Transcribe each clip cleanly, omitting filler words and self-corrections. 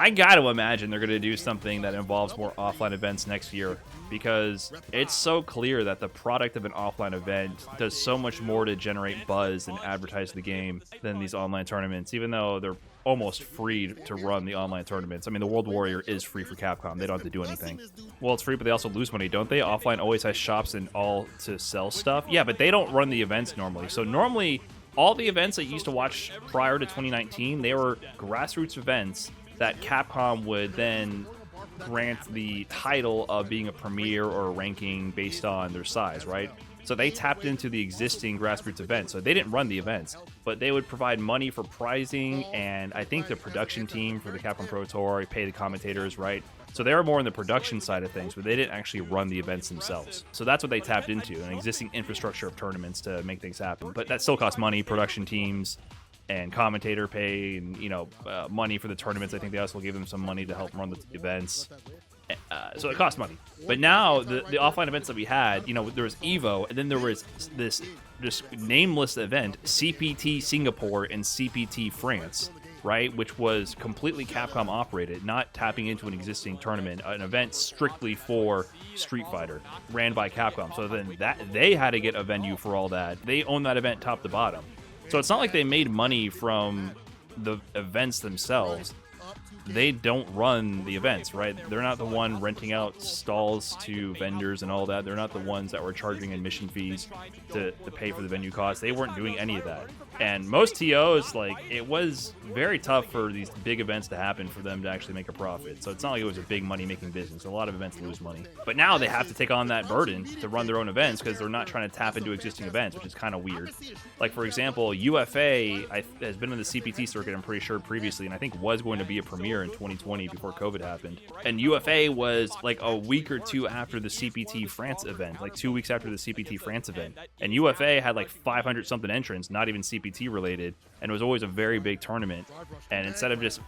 I gotta imagine they're gonna do something that involves more offline events next year, because it's so clear that the product of an offline event does so much more to generate buzz and advertise the game than these online tournaments, even though they're almost free to run the online tournaments. I mean, the World Warrior is free for Capcom. They don't have to do anything. Well, it's free, but they also lose money, don't they? Offline always has shops and all to sell stuff. Yeah, but they don't run the events normally. So normally, all the events that you used to watch prior to 2019, they were grassroots events that Capcom would then grant the title of being a premier or a ranking based on their size, right? So they tapped into the existing grassroots events. So they didn't run the events, but they would provide money for prizing, and I think the production team for the Capcom Pro Tour pay the commentators, right? So they were more on the production side of things, but they didn't actually run the events themselves. So that's what they tapped into, an existing infrastructure of tournaments to make things happen. But that still costs money, production teams and commentator pay, and money for the tournaments. I think they also gave them some money to help run the events. So it cost money. But now the offline events that we had, there was Evo, and then there was this nameless event, CPT Singapore and CPT France, right? Which was completely Capcom operated, not tapping into an existing tournament, an event strictly for Street Fighter, ran by Capcom. So then they had to get a venue for all that. They own that event top to bottom. So it's not like they made money from the events themselves. They don't run the events, right? They're not the one renting out stalls to vendors and all that. They're not the ones that were charging admission fees to pay for the venue costs. They weren't doing any of that. And most TOs, it was very tough for these big events to happen for them to actually make a profit. So it's not like it was a big money-making business. A lot of events lose money. But now they have to take on that burden to run their own events because they're not trying to tap into existing events, which is kind of weird. Like, for example, UFA has been in the CPT circuit, I'm pretty sure, previously, and I think was going to be a premiere in 2020 before COVID happened. And UFA was like a week or two after the CPT France event, like 2 weeks after the CPT France event. And UFA had like 500 something entrants, not even CPT related, and it was always a very big tournament. And instead of just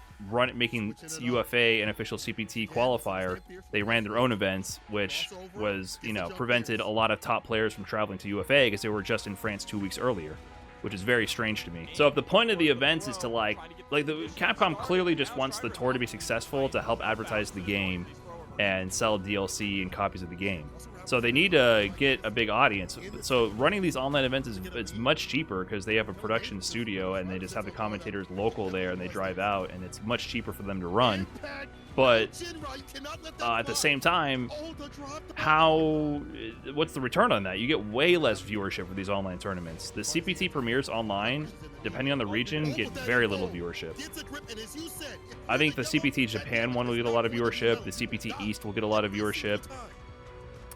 making UFA an official CPT qualifier, they ran their own events, which was, prevented a lot of top players from traveling to UFA because they were just in France 2 weeks earlier, which is very strange to me. So if the point of the events is to the Capcom clearly just wants the tour to be successful to help advertise the game and sell DLC and copies of the game. So they need to get a big audience. So running these online events is much cheaper because they have a production studio and they just have the commentators local there and they drive out, and it's much cheaper for them to run. But at the same time, what's the return on that? You get way less viewership for these online tournaments. The CPT premieres online, depending on the region, get very little viewership. I think the CPT Japan one will get a lot of viewership. The CPT East will get a lot of viewership.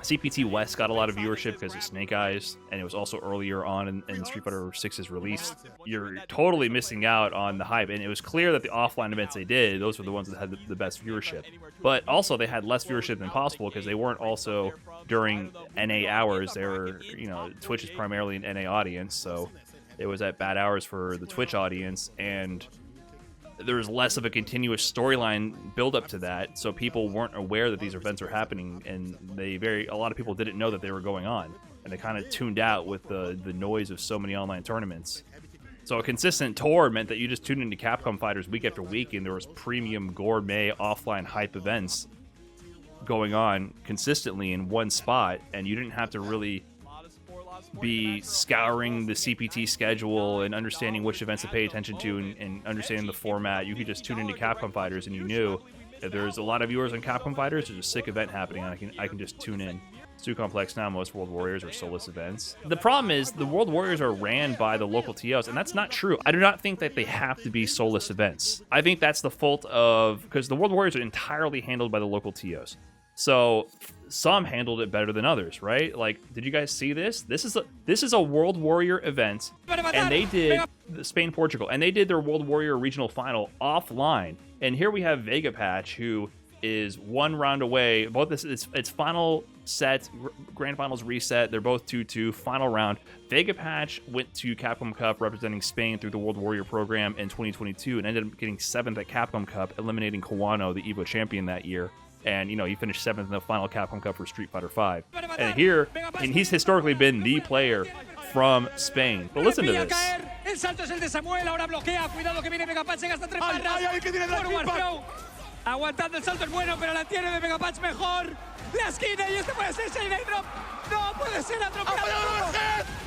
CPT West got a lot of viewership because of Snake Eyes, and it was also earlier on in Street Fighter 6's release. You're totally missing out on the hype, and it was clear that the offline events they did, those were the ones that had the best viewership. But also they had less viewership than possible because they weren't also during NA hours. They were, Twitch is primarily an NA audience, so it was at bad hours for the Twitch audience, and there was less of a continuous storyline build up to that, so people weren't aware that these events are happening, and a lot of people didn't know that they were going on, and they kind of tuned out with the noise of so many online tournaments. So a consistent tour meant that you just tuned into Capcom Fighters week after week, and there was premium gourmet offline hype events going on consistently in one spot, and you didn't have to really be scouring the CPT schedule and understanding which events to pay attention to and understanding the format. You could just tune into Capcom Fighters and you knew if there's a lot of viewers on Capcom Fighters, there's a sick event happening, and I can just tune in. It's too complex now. Most World Warriors are soulless events. The problem is the World Warriors are ran by the local TOs, and that's not true. I do not think that they have to be soulless events. I think that's the fault because the World Warriors are entirely handled by the local TOs. So some handled it better than others, right? Like, did you guys see this? This is a World Warrior event, and they did Spain-Portugal, and they did their World Warrior regional final offline. And here we have Vega Patch, who is one round away. Both it's final set, grand finals reset. They're both 2-2, final round. Vega Patch went to Capcom Cup representing Spain through the World Warrior program in 2022 and ended up getting 7th at Capcom Cup, eliminating Kawano, the EVO champion that year. And, he finished 7th in the final Capcom Cup for Street Fighter V. And he's historically been the player from Spain. But listen to this. Aguantando el salto es bueno, pero la tiene de Megapatch mejor. La esquina y este puede ser Shayna Drop. No puede ser atropellado.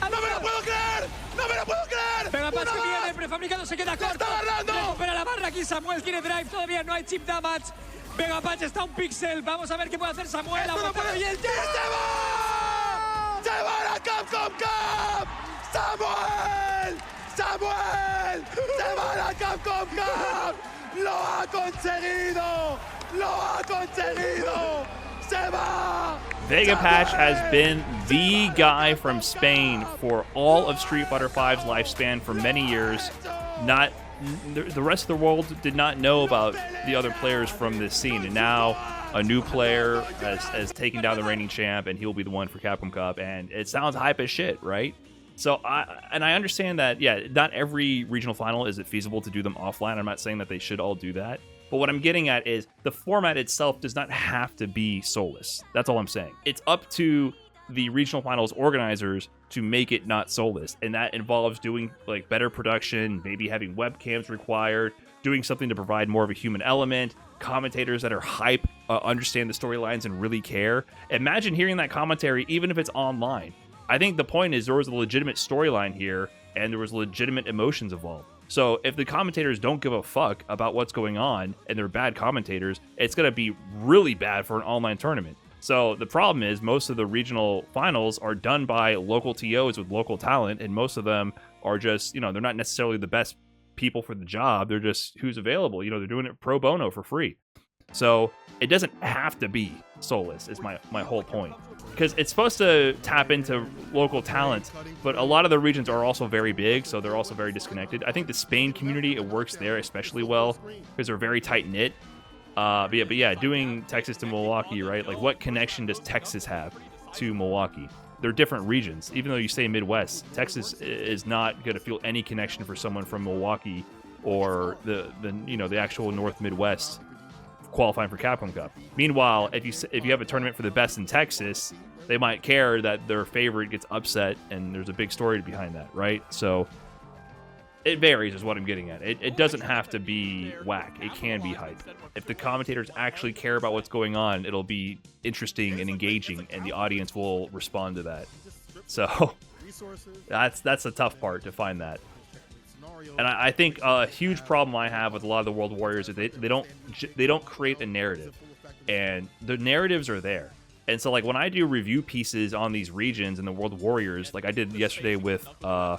¡No me lo puedo creer! ¡No me lo puedo creer! Megapatch que viene, prefabricado se queda corto. Recupera la barra aquí, Samuel tiene drive, todavía no hay chip damage. Megapatch está un pixel, vamos a ver qué puede hacer Samuel. Aguantando y el ¡Se va! ¡Se va la Capcom Cup! ¡Samuel! ¡Samuel! ¡Se va la Capcom Cup! ¡Lo ha conseguido! ¡Lo ha conseguido! ¡Se va! Vegapatch has been the guy from Spain for all of Street Fighter V's lifespan for many years. The rest of the world did not know about the other players from this scene, and now a new player has taken down the reigning champ, and he'll be the one for Capcom Cup, and it sounds hype as shit, right? So I understand that, yeah, not every regional final is it feasible to do them offline. I'm not saying that they should all do that. But what I'm getting at is the format itself does not have to be soulless. That's all I'm saying. It's up to the regional finals organizers to make it not soulless. And that involves doing like better production, maybe having webcams required, doing something to provide more of a human element, commentators that are hype, understand the storylines and really care. Imagine hearing that commentary even if it's online. I think the point is there was a legitimate storyline here and there was legitimate emotions involved. So if the commentators don't give a fuck about what's going on and they're bad commentators, it's going to be really bad for an online tournament. So the problem is most of the regional finals are done by local TOs with local talent, and most of them are just, you know, they're not necessarily the best people for the job. They're just who's available. You know, they're doing it pro bono for free. So it doesn't have to be soulless is my whole point. Because it's supposed to tap into local talent, but a lot of the regions are also very big, so they're also very disconnected. I think the Spain community, it works there especially well because they're very tight-knit. But yeah, doing Texas to Milwaukee, right? Like, what connection does Texas have to Milwaukee? They're different regions. Even though you say Midwest, Texas is not going to feel any connection for someone from Milwaukee or the actual North Midwest qualifying for Capcom Cup. Meanwhile, if you have a tournament for the best in Texas, they might care that their favorite gets upset, and there's a big story behind that, right? So it varies is what I'm getting at. It doesn't have to be whack. It can be hype. If the commentators actually care about what's going on, it'll be interesting and engaging, and the audience will respond to that. So that's a tough part to find that. And I think a huge problem I have with a lot of the World Warriors is they don't create a narrative, and the narratives are there. And so like when I do review pieces on these regions and the World Warriors, like I did yesterday with the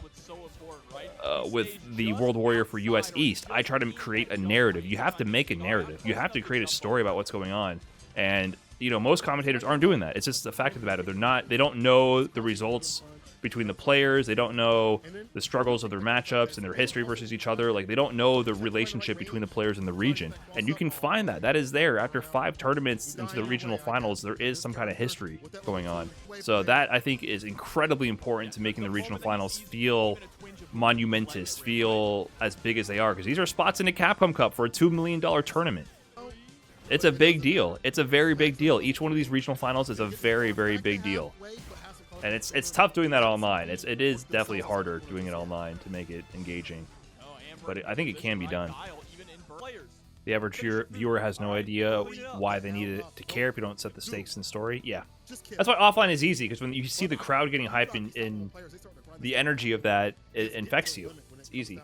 World Warrior for US East, I try to create a narrative. You have to make a narrative. You have to create a story about what's going on. And you know, most commentators aren't doing that. It's just the fact of the matter. They don't know the results between the players. They don't know the struggles of their matchups and their history versus each other. Like, they don't know the relationship between the players in the region. And you can find that is there. After 5 tournaments into the regional finals, there is some kind of history going on. So that, I think, is incredibly important to making the regional finals feel monumentous, feel as big as they are, because these are spots in the Capcom Cup for a $2 million tournament. It's a big deal. It's a very big deal. Each one of these regional finals is a very, very big deal. And it's tough doing that online. It is definitely harder doing it online to make it engaging. But I think it can be done. The average viewer has no idea why they need it to care if you don't set the stakes in the story. Yeah. That's why offline is easy, because when you see the crowd getting hyped in the energy of that, it infects you. It's easy.